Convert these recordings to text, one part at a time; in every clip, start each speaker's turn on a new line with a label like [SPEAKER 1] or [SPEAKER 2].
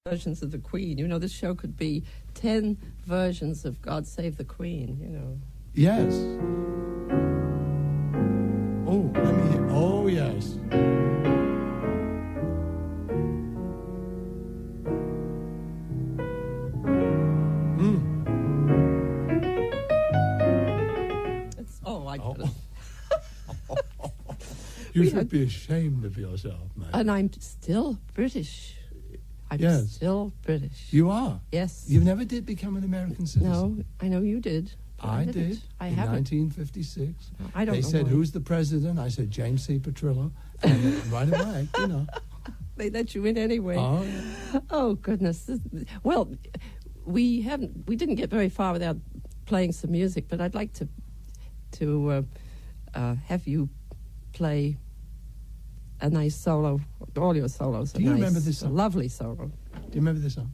[SPEAKER 1] versions of the Queen. You know, this show could be 10 versions of God Save the Queen, you know.
[SPEAKER 2] Yes. Oh, let me hear. Oh, yes. You should be ashamed of yourself, man.
[SPEAKER 1] And I'm still British. I'm still British.
[SPEAKER 2] You are?
[SPEAKER 1] Yes.
[SPEAKER 2] You never did become an American citizen?
[SPEAKER 1] No, I know you did.
[SPEAKER 2] I did.
[SPEAKER 1] I
[SPEAKER 2] in
[SPEAKER 1] haven't.
[SPEAKER 2] 1956.
[SPEAKER 1] No, I don't know.
[SPEAKER 2] They said,
[SPEAKER 1] why.
[SPEAKER 2] "Who's the president?" I said, "James C. Petrillo." And right away, you know.
[SPEAKER 1] They let you in anyway.
[SPEAKER 2] Oh, yeah.
[SPEAKER 1] Oh, goodness. Well, we didn't get very far without playing some music, but I'd like to have you play a nice solo. All your solos are
[SPEAKER 2] Do you
[SPEAKER 1] nice.
[SPEAKER 2] remember this song?
[SPEAKER 1] A lovely solo.
[SPEAKER 2] Do you remember this song?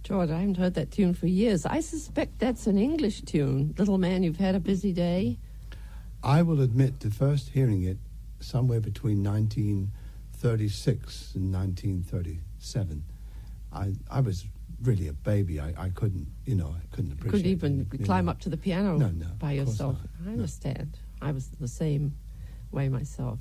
[SPEAKER 1] George, I haven't heard that tune for years. I suspect that's an English tune. Little man, you've had a busy day.
[SPEAKER 2] I will admit to first hearing it somewhere between 1936 and 1937. I was really a baby. I couldn't, I couldn't appreciate
[SPEAKER 1] Couldn't even
[SPEAKER 2] it,
[SPEAKER 1] climb up to the piano
[SPEAKER 2] No,
[SPEAKER 1] by yourself.
[SPEAKER 2] not.
[SPEAKER 1] I understand. I was the same way myself.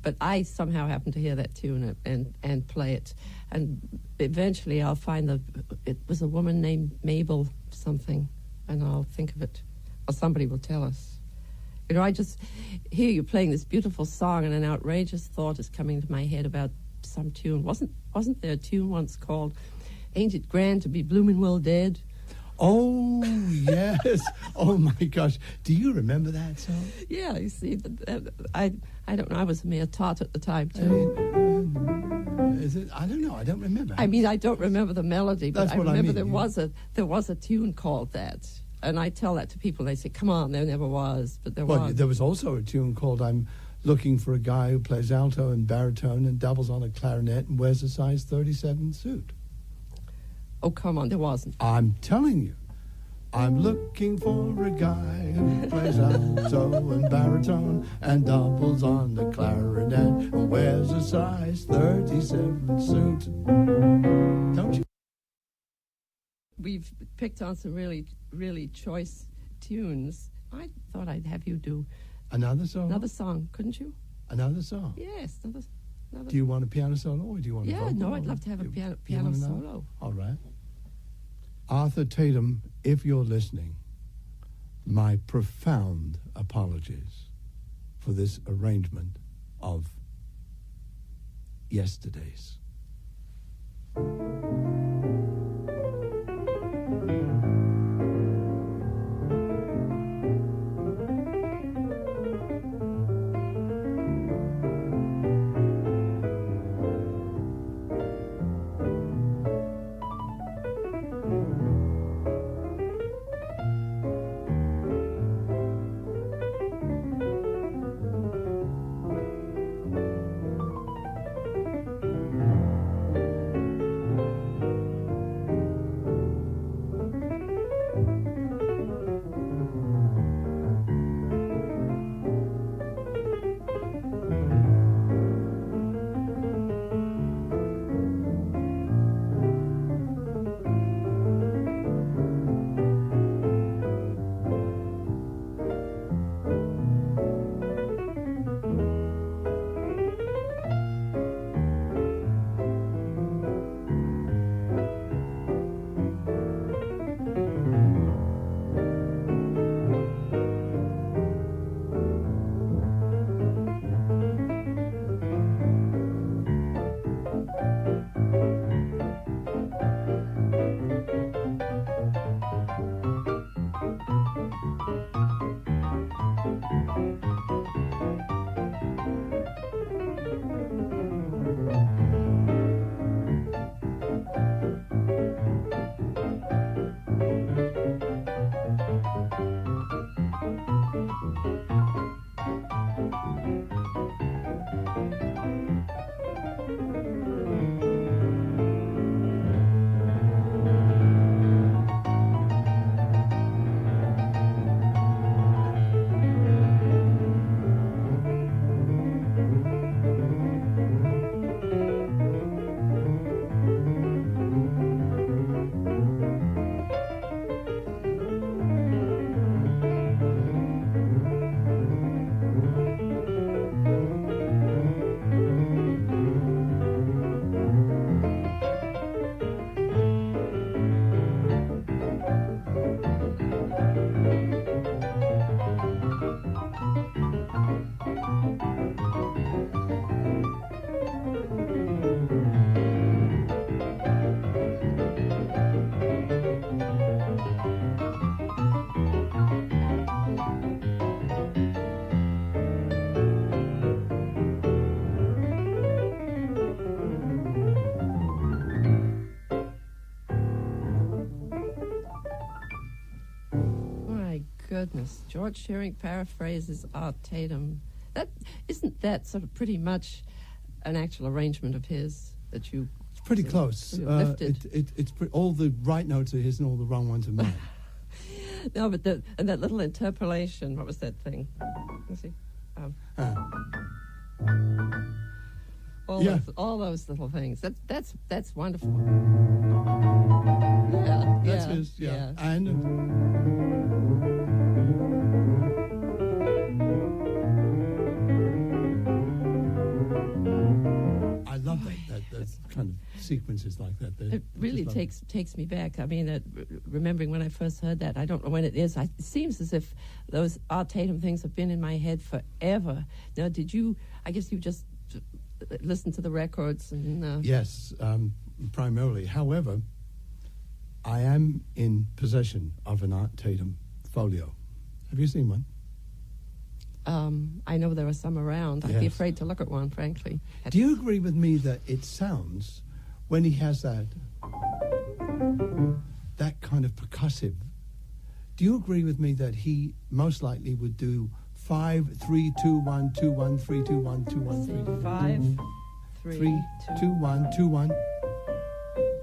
[SPEAKER 1] But I somehow happened to hear that tune and play it. And eventually I'll find it was a woman named Mabel something, and I'll think of it, or somebody will tell us. You know, I just hear you playing this beautiful song, and an outrageous thought is coming to my head about some tune. Wasn't there a tune once called "Ain't It Grand to Be Bloomin' Well Dead"?
[SPEAKER 2] Oh, yes. Oh, my gosh. Do you remember that song?
[SPEAKER 1] Yeah, you see, I don't know. I was a mere tot at the time, too.
[SPEAKER 2] Is it? I don't know. I don't remember.
[SPEAKER 1] I mean, I don't remember the melody, but
[SPEAKER 2] That's
[SPEAKER 1] I
[SPEAKER 2] what I
[SPEAKER 1] remember
[SPEAKER 2] mean,
[SPEAKER 1] there was a tune called that. And I tell that to people, they say, come on, there never was, but there
[SPEAKER 2] Well,
[SPEAKER 1] was.
[SPEAKER 2] there was also a tune called "I'm Looking for a Guy Who Plays Alto and Baritone and Doubles on a Clarinet and Wears a size 37 suit."
[SPEAKER 1] Oh, come on, there wasn't.
[SPEAKER 2] I'm telling you. I'm looking for a guy who plays alto and baritone and doubles on the clarinet and wears a size 37 suit. Don't you?
[SPEAKER 1] We've picked on some really, really choice tunes. I thought I'd have you do
[SPEAKER 2] Another song?
[SPEAKER 1] another song, couldn't you?
[SPEAKER 2] Another song?
[SPEAKER 1] Yes, another.
[SPEAKER 2] Do you want a piano solo or do you want a vocal?
[SPEAKER 1] No, I'd love to have a piano
[SPEAKER 2] want another?
[SPEAKER 1] solo.
[SPEAKER 2] All right. Arthur Tatum, if you're listening, my profound apologies for this arrangement of Yesterdays.
[SPEAKER 1] Goodness, George Shearing paraphrases Art Tatum. Isn't that sort of pretty much an actual arrangement of his that you?
[SPEAKER 2] It's pretty close.
[SPEAKER 1] Lifted.
[SPEAKER 2] It's all the right notes are his and all the wrong ones are mine.
[SPEAKER 1] No, but that little interpolation. What was that thing? Let's see. All those little things. That's wonderful. Yeah,
[SPEAKER 2] that's his. Yeah. And. sequences like that.
[SPEAKER 1] It really takes me back. I mean, remembering when I first heard that, I don't know when it is. It seems as if those Art Tatum things have been in my head forever. Now, I guess you just listened to the records and...
[SPEAKER 2] Yes, primarily. However, I am in possession of an Art Tatum folio. Have you seen one?
[SPEAKER 1] I know there are some around. I'd be afraid to look at one, frankly.
[SPEAKER 2] Do you agree with me that it sounds, when he has that kind of percussive, do you agree with me that he most likely would do 5, 3, 2, 1, 2, 1, 3, 2, 1, 2, 1, 3, 2, 1.
[SPEAKER 1] 5, 3,
[SPEAKER 2] 2, 1, 2, 1,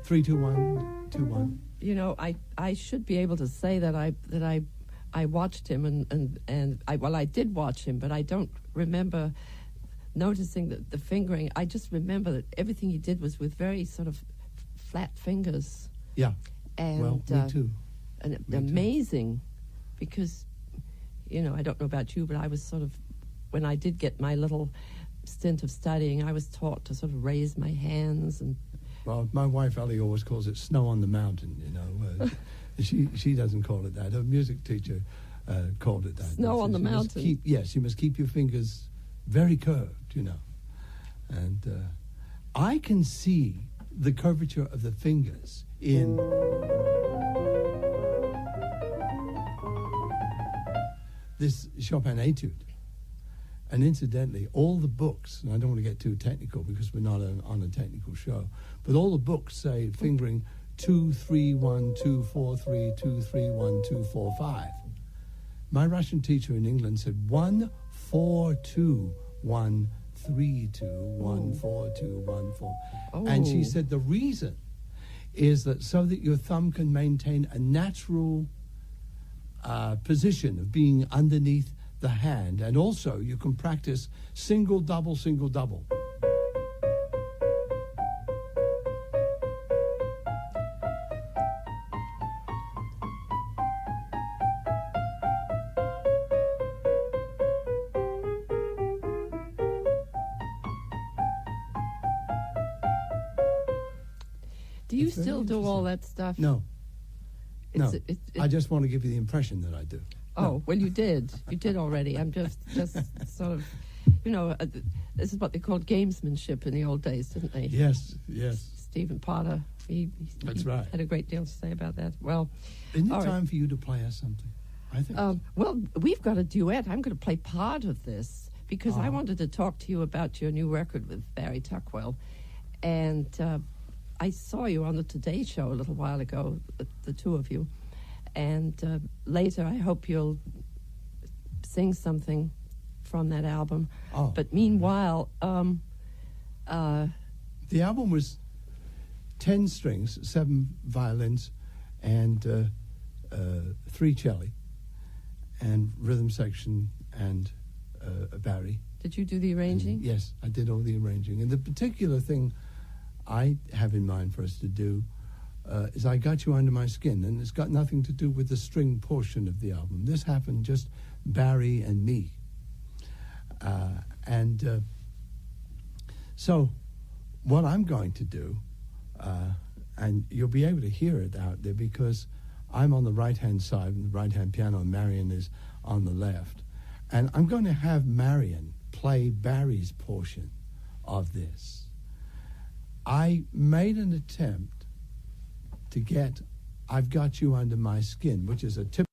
[SPEAKER 2] 3, 2, 1, 2, 1.
[SPEAKER 1] You know, I should be able to say that I watched him and I did watch him, but I don't remember noticing the fingering. I just remember that everything he did was with very sort of flat fingers.
[SPEAKER 2] Yeah.
[SPEAKER 1] And,
[SPEAKER 2] well, me too.
[SPEAKER 1] And amazing, because, you know, I don't know about you, but I was sort of, when I did get my little stint of studying, I was taught to sort of raise my hands and...
[SPEAKER 2] Well, my wife Ellie always calls it snow on the mountain, you know. She doesn't call it that. Her music teacher called it that.
[SPEAKER 1] Snow on the mountain.
[SPEAKER 2] You must keep your fingers very curved, you know. And I can see the curvature of the fingers in this Chopin etude. And incidentally, all the books, and I don't want to get too technical because we're not on a technical show, but all the books say fingering 2, 3, 1, 2, 4, 3, 2, 3, 1, 2, 4, 5. My Russian teacher in England said 1, 4, 2, 1, 3, 2, 1, 4, 2, 1, 4.
[SPEAKER 1] Oh.
[SPEAKER 2] And she said the reason is that so that your thumb can maintain a natural position of being underneath the hand, and also you can practice single, double, single, double.
[SPEAKER 1] Do you still do all that stuff?
[SPEAKER 2] No. No,
[SPEAKER 1] It,
[SPEAKER 2] I just want to give you the impression that I do.
[SPEAKER 1] Oh,
[SPEAKER 2] No.
[SPEAKER 1] well, you did. You did already. I'm just sort of, you know, this is what they called gamesmanship in the old days, didn't they?
[SPEAKER 2] Yes.
[SPEAKER 1] Stephen Potter, he
[SPEAKER 2] right.
[SPEAKER 1] had a great deal to say about that. Well,
[SPEAKER 2] Isn't it
[SPEAKER 1] all right.
[SPEAKER 2] time for you to play us something? I think.
[SPEAKER 1] Well, we've got a duet. I'm going to play part of this because I wanted to talk to you about your new record with Barry Tuckwell. And I saw you on the Today Show a little while ago, the two of you. And later, I hope you'll sing something from that album.
[SPEAKER 2] Oh.
[SPEAKER 1] But meanwhile...
[SPEAKER 2] the album was 10 strings, 7 violins, and 3 cello, and rhythm section, and a Barry.
[SPEAKER 1] Did you do the arranging?
[SPEAKER 2] Yes, I did all the arranging. And the particular thing I have in mind for us to do is I Got You Under My Skin, and it's got nothing to do with the string portion of the album. This happened just Barry and me. So what I'm going to do, and you'll be able to hear it out there because I'm on the right-hand side, and the right-hand piano, and Marion is on the left. And I'm going to have Marion play Barry's portion of this. I made an attempt to get I've Got You Under My Skin, which is a typical